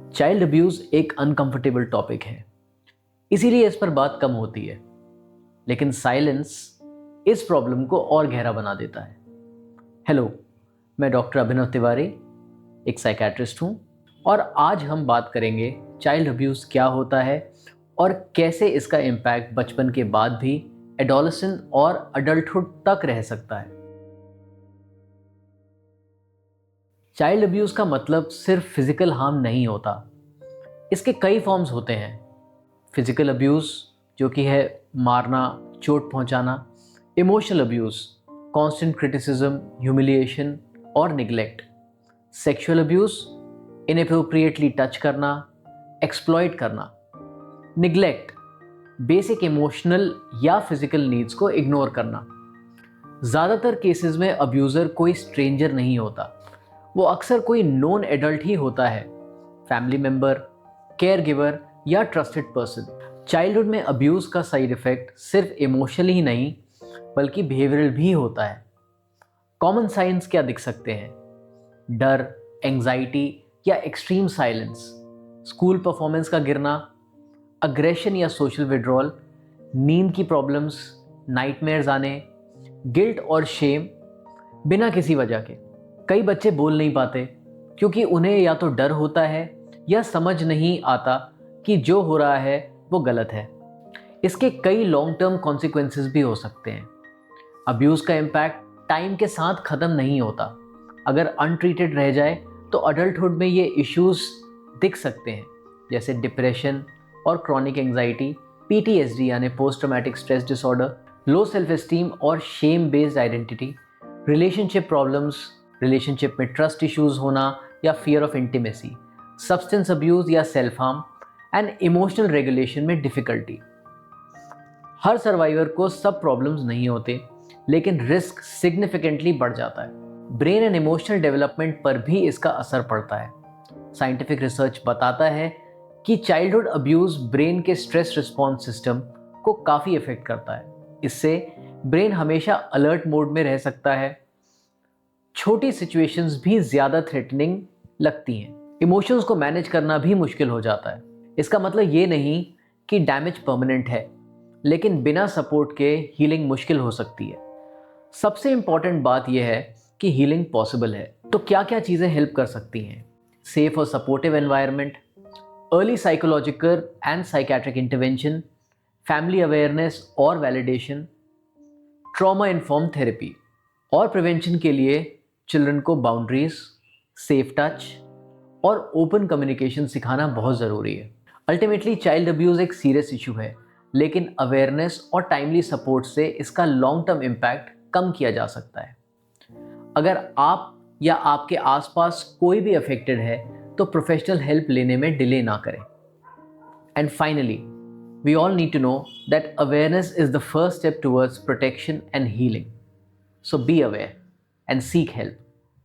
Child abuse एक uncomfortable topic है, इसीलिए इस पर बात कम होती है। लेकिन साइलेंस इस प्रॉब्लम को और गहरा बना देता है। हेलो, मैं डॉक्टर अभिनव तिवारी, एक साइकेट्रिस्ट हूँ और आज हम बात करेंगे चाइल्ड अब्यूज़ क्या होता है और कैसे इसका इम्पैक्ट बचपन के बाद भी एडोलेसेंट और अडल्टहुड तक रह सकता है। चाइल्ड अब्यूज़ का मतलब सिर्फ फिजिकल हार्म नहीं होता, इसके कई फॉर्म्स होते हैं। फिजिकल अब्यूज़ जो कि है मारना, चोट पहुंचाना। Emotional abuse, constant criticism, humiliation और neglect. Sexual abuse, inappropriately touch करना, एक्सप्लॉइट करना। निग्लेक्ट, बेसिक इमोशनल या फिजिकल नीड्स को इग्नोर करना। ज़्यादातर केसेस में अब्यूज़र कोई स्ट्रेंजर नहीं होता, वो अक्सर कोई नोन एडल्ट ही होता है, फैमिली मेंबर, केयर गिवर या ट्रस्टेड पर्सन। चाइल्डहुड में अब्यूज़ का साइड इफेक्ट सिर्फ इमोशनल ही नहीं बल्कि बिहेवियरल भी होता है। कॉमन साइंस क्या दिख सकते हैं? डर, एंजाइटी या एक्सट्रीम साइलेंस, स्कूल परफॉर्मेंस का गिरना, अग्रेशन या सोशल विड्रॉल, नींद की प्रॉब्लम्स, नाइटमेयर्स आने, गिल्ट और शेम बिना किसी वजह के। कई बच्चे बोल नहीं पाते क्योंकि उन्हें या तो डर होता है या समझ नहीं आता कि जो हो रहा है वो गलत है। इसके कई लॉन्ग टर्म कॉन्सिक्वेंसेस भी हो सकते हैं। अब्यूज़ का इम्पैक्ट टाइम के साथ ख़त्म नहीं होता। अगर अनट्रीटेड रह जाए तो अडल्टहुड में ये इश्यूज दिख सकते हैं, जैसे डिप्रेशन और क्रॉनिक एंजाइटी, पीटीएसडी यानी post traumatic stress disorder, low self esteem और shame based identity, relationship problems, relationship में ट्रस्ट इश्यूज होना या fear of intimacy, substance abuse या self harm and emotional regulation में डिफिकल्टी। हर सर्वाइवर को सब प्रॉब्लम्स नहीं होते, लेकिन रिस्क सिग्निफिकेंटली बढ़ जाता है। ब्रेन एंड इमोशनल डेवलपमेंट पर भी इसका असर पड़ता है। साइंटिफिक रिसर्च बताता है कि चाइल्डहुड अब्यूज ब्रेन के स्ट्रेस रिस्पॉन्स सिस्टम को काफ़ी इफेक्ट करता है। इससे ब्रेन हमेशा अलर्ट मोड में रह सकता है, छोटी सिचुएशंस भी ज़्यादा थ्रेटनिंग लगती हैं, इमोशंस को मैनेज करना भी मुश्किल हो जाता है। इसका मतलब ये नहीं कि डैमेज परमानेंट है, लेकिन बिना सपोर्ट के हीलिंग मुश्किल हो सकती है। सबसे इंपॉर्टेंट बात यह है कि हीलिंग पॉसिबल है। तो क्या क्या चीज़ें हेल्प कर सकती हैं? सेफ और supportive environment, early psychological and psychiatric intervention, family awareness और वैलिडेशन, ट्रॉमा इन्फॉर्म थेरेपी। और प्रिवेंशन के लिए चिल्ड्रन को बाउंड्रीज, सेफ टच और ओपन कम्युनिकेशन सिखाना बहुत ज़रूरी है। अल्टीमेटली चाइल्ड अब्यूज़ एक सीरियस इशू है, लेकिन अवेयरनेस और टाइमली सपोर्ट से इसका लॉन्ग टर्म इम्पैक्ट कम किया जा सकता है। अगर आप या आपके आसपास कोई भी अफेक्टेड है तो प्रोफेशनल हेल्प लेने में डिले ना करें। And finally, we all need to know that awareness is the first step towards protection and healing. So be aware and seek help.